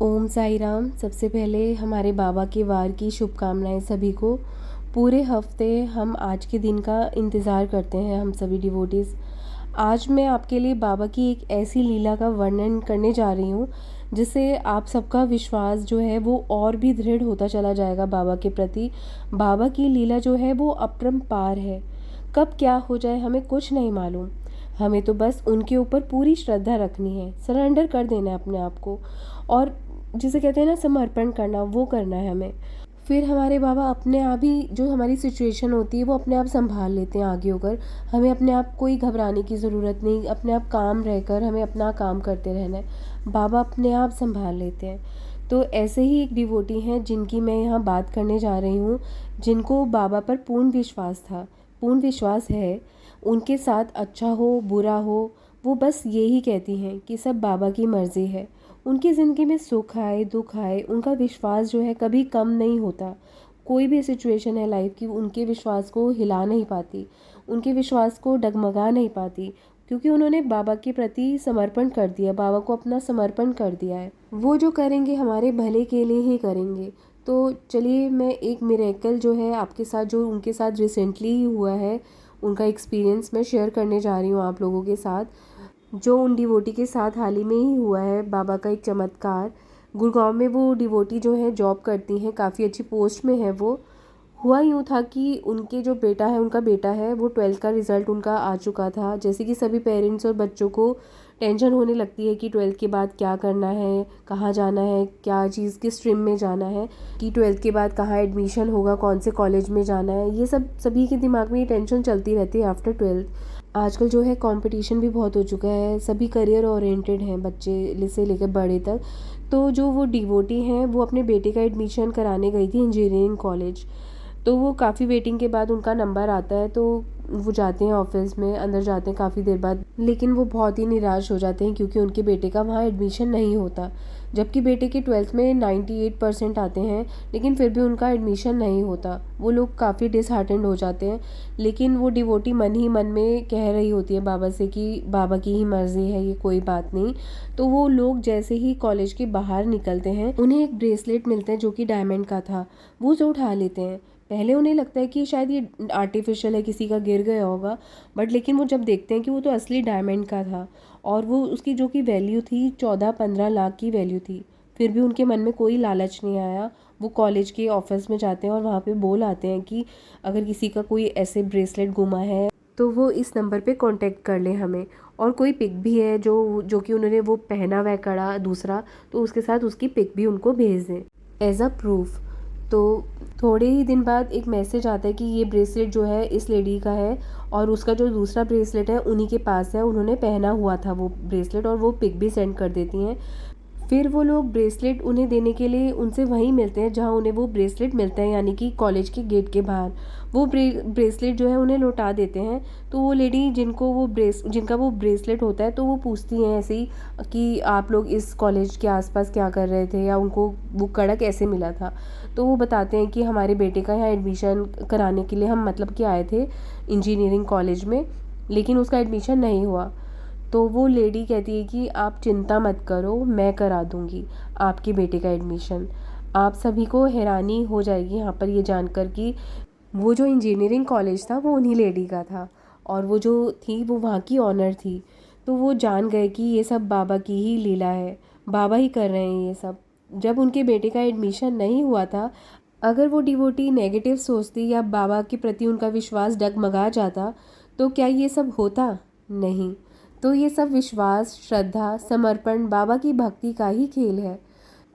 ओम साई राम। सबसे पहले हमारे बाबा के वार की शुभकामनाएं सभी को। पूरे हफ्ते हम आज के दिन का इंतज़ार करते हैं, हम सभी डिवोटीज़। आज मैं आपके लिए बाबा की एक ऐसी लीला का वर्णन करने जा रही हूँ जिससे आप सबका विश्वास जो है वो और भी दृढ़ होता चला जाएगा बाबा के प्रति। बाबा की लीला जो है वो अपरंपार है। कब क्या हो जाए हमें कुछ नहीं मालूम। हमें तो बस उनके ऊपर पूरी श्रद्धा रखनी है, सरेंडर कर देना है अपने आप को, और जिसे कहते हैं ना समर्पण करना, वो करना है हमें। फिर हमारे बाबा अपने आप ही जो हमारी सिचुएशन होती है वो अपने आप संभाल लेते हैं आगे होकर। हमें अपने आप कोई घबराने की ज़रूरत नहीं, अपने आप काम रहकर हमें अपना काम करते रहना है। बाबा अपने आप संभाल लेते हैं। तो ऐसे ही एक डिवोटी हैं जिनकी मैं यहाँ बात करने जा रही हूँ, जिनको बाबा पर पूर्ण विश्वास था, पूर्ण विश्वास है। उनके साथ अच्छा हो बुरा हो, वो बस यही कहती हैं कि सब बाबा की मर्ज़ी है। उनकी ज़िंदगी में सुख आए दुख आए, उनका विश्वास जो है कभी कम नहीं होता। कोई भी सिचुएशन है लाइफ की, उनके विश्वास को हिला नहीं पाती, उनके विश्वास को डगमगा नहीं पाती, क्योंकि उन्होंने बाबा के प्रति समर्पण कर दिया, बाबा को अपना समर्पण कर दिया है। वो जो करेंगे हमारे भले के लिए ही करेंगे। तो चलिए मैं एक मिरेकल जो है आपके साथ, जो उनके साथ रिसेंटली ही हुआ है, उनका एक्सपीरियंस मैं शेयर करने जा रही हूँ आप लोगों के साथ। जो उन डिवोटी के साथ हाल ही में ही हुआ है, बाबा का एक चमत्कार। गुड़गांव में वो डिवोटी जो है जॉब करती हैं, काफ़ी अच्छी पोस्ट में है वो। हुआ यूँ था कि उनके जो बेटा है, उनका बेटा है, वो 12th का रिज़ल्ट उनका आ चुका था। जैसे कि सभी पेरेंट्स और बच्चों को टेंशन होने लगती है कि 12th के बाद क्या करना है, कहाँ जाना है, क्या चीज़ किस स्ट्रीम में जाना है, कि 12th के बाद कहाँ एडमिशन होगा, कौन से कॉलेज में जाना है। ये सब सभी के दिमाग में ये टेंशन चलती रहती है आफ्टर 12th। आजकल जो है कंपटीशन भी बहुत हो चुका है, सभी करियर ओरिएंटेड हैं, बच्चे से लेकर बड़े तक। तो जो वो डिवोटी हैं वो अपने बेटे का एडमिशन कराने गई थी इंजीनियरिंग कॉलेज। तो वो काफ़ी वेटिंग के बाद उनका नंबर आता है, तो वो जाते हैं ऑफिस में, अंदर जाते हैं काफ़ी देर बाद, लेकिन वो बहुत ही निराश हो जाते हैं क्योंकि उनके बेटे का वहाँ एडमिशन नहीं होता। जबकि बेटे के 12th में 98% आते हैं, लेकिन फिर भी उनका एडमिशन नहीं होता। वो लोग काफ़ी डिसहार्टेंड हो जाते हैं। लेकिन वो डिवोटी मन ही मन में कह रही होती है बाबा से कि बाबा की ही मर्ज़ी है, ये कोई बात नहीं। तो वो लोग जैसे ही कॉलेज के बाहर निकलते हैं, उन्हें एक ब्रेसलेट मिलता है जो कि डायमंड का था। वो उसे उठा लेते हैं। पहले उन्हें लगता है कि शायद ये आर्टिफिशियल है, किसी का गिर गया होगा, बट लेकिन वो जब देखते हैं कि वो तो असली डायमंड का था, और वो उसकी जो कि वैल्यू थी 14-15 लाख की वैल्यू थी। फिर भी उनके मन में कोई लालच नहीं आया। वो कॉलेज के ऑफिस में जाते हैं और वहाँ पे बोल आते हैं कि अगर किसी का कोई ऐसे ब्रेसलेट गुमा है तो वो इस नंबर पे कांटेक्ट कर ले हमें। और कोई पिक भी है जो कि उन्होंने वो पहना हुआ है कड़ा दूसरा, तो उसके साथ उसकी पिक भी उनको भेज दें एज अ प्रूफ। तो थोड़े ही दिन बाद एक मैसेज आता है कि ये ब्रेसलेट जो है इस लेडी का है, और उसका जो दूसरा ब्रेसलेट है उन्हीं के पास है, उन्होंने पहना हुआ था वो ब्रेसलेट, और वो पिक भी सेंड कर देती हैं। फिर वो लोग ब्रेसलेट उन्हें देने के लिए उनसे वहीं मिलते हैं जहाँ उन्हें वो ब्रेसलेट मिलता है, यानी कि कॉलेज के गेट के बाहर। वो ब्रेसलेट जो है उन्हें लौटा देते हैं। तो वो लेडी जिनका वो ब्रेसलेट होता है, तो वो पूछती हैं ऐसे ही कि आप लोग इस कॉलेज के आसपास क्या कर रहे थे, या उनको वो कड़ा कैसे मिला था। तो वो बताते हैं कि हमारे बेटे का यहाँ एडमिशन कराने के लिए हम मतलब कि आए थे इंजीनियरिंग कॉलेज में, लेकिन उसका एडमिशन नहीं हुआ। तो वो लेडी कहती है कि आप चिंता मत करो, मैं करा दूंगी आपके बेटे का एडमिशन। आप सभी को हैरानी हो जाएगी यहाँ पर ये जानकर कि वो जो इंजीनियरिंग कॉलेज था वो उन्हीं लेडी का था, और वो जो थी वो वहाँ की ऑनर थी। तो वो जान गए कि ये सब बाबा की ही लीला है, बाबा ही कर रहे हैं ये सब। जब उनके बेटे का एडमिशन नहीं हुआ था, अगर वो डिवोटी नेगेटिव सोचती या बाबा के प्रति उनका विश्वास डगमगा जाता, तो क्या ये सब होता? नहीं। तो ये सब विश्वास, श्रद्धा, समर्पण, बाबा की भक्ति का ही खेल है।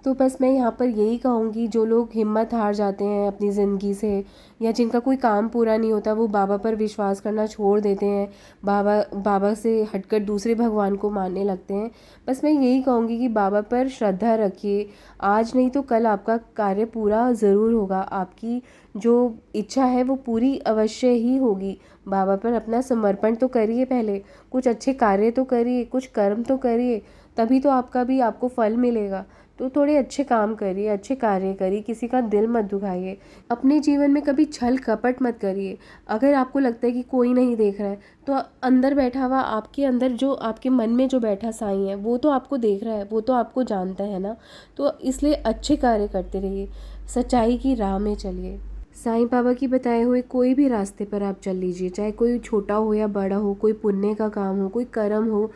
तो बस मैं यहाँ पर यही कहूँगी, जो लोग हिम्मत हार जाते हैं अपनी ज़िंदगी से, या जिनका कोई काम पूरा नहीं होता, वो बाबा पर विश्वास करना छोड़ देते हैं, बाबा से हटकर दूसरे भगवान को मानने लगते हैं। बस मैं यही कहूँगी कि बाबा पर श्रद्धा रखिए। आज नहीं तो कल आपका कार्य पूरा ज़रूर होगा। आपकी जो इच्छा है वो पूरी अवश्य ही होगी। बाबा पर अपना समर्पण तो करिए, पहले कुछ अच्छे कार्य तो करिए, कुछ कर्म तो करिए, तभी तो आपका भी आपको फल मिलेगा। तो थोड़े अच्छे काम करिए, अच्छे कार्य करिए, किसी का दिल मत दुखाइए। अपने जीवन में कभी छल कपट मत करिए। अगर आपको लगता है कि कोई नहीं देख रहा है, तो अंदर बैठा हुआ आपके अंदर जो आपके मन में जो बैठा साईं है, वो तो आपको देख रहा है, वो तो आपको जानता है ना। तो इसलिए अच्छे कार्य करते रहिए, सच्चाई की राह में चलिए। साईं बाबा की बताए हुए कोई भी रास्ते पर आप चल लीजिए, चाहे कोई छोटा हो या बड़ा हो, कोई पुण्य का काम हो, कोई कर्म हो,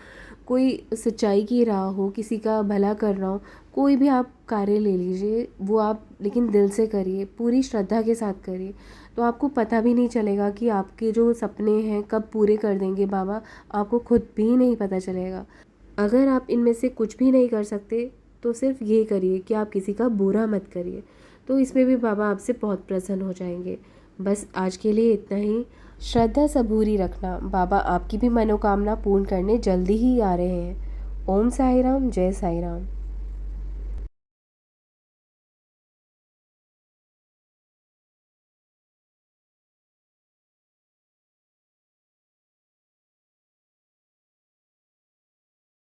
कोई सच्चाई की राह हो, किसी का भला करना हो, कोई भी आप कार्य ले लीजिए, वो आप लेकिन दिल से करिए, पूरी श्रद्धा के साथ करिए। तो आपको पता भी नहीं चलेगा कि आपके जो सपने हैं कब पूरे कर देंगे बाबा, आपको खुद भी नहीं पता चलेगा। अगर आप इनमें से कुछ भी नहीं कर सकते, तो सिर्फ ये करिए कि आप किसी का बुरा मत करिए, तो इसमें भी बाबा आपसे बहुत प्रसन्न हो जाएंगे। बस आज के लिए इतना ही। श्रद्धा सबूरी रखना, बाबा आपकी भी मनोकामना पूर्ण करने जल्दी ही आ रहे हैं। ओम साई राम, जय साई राम।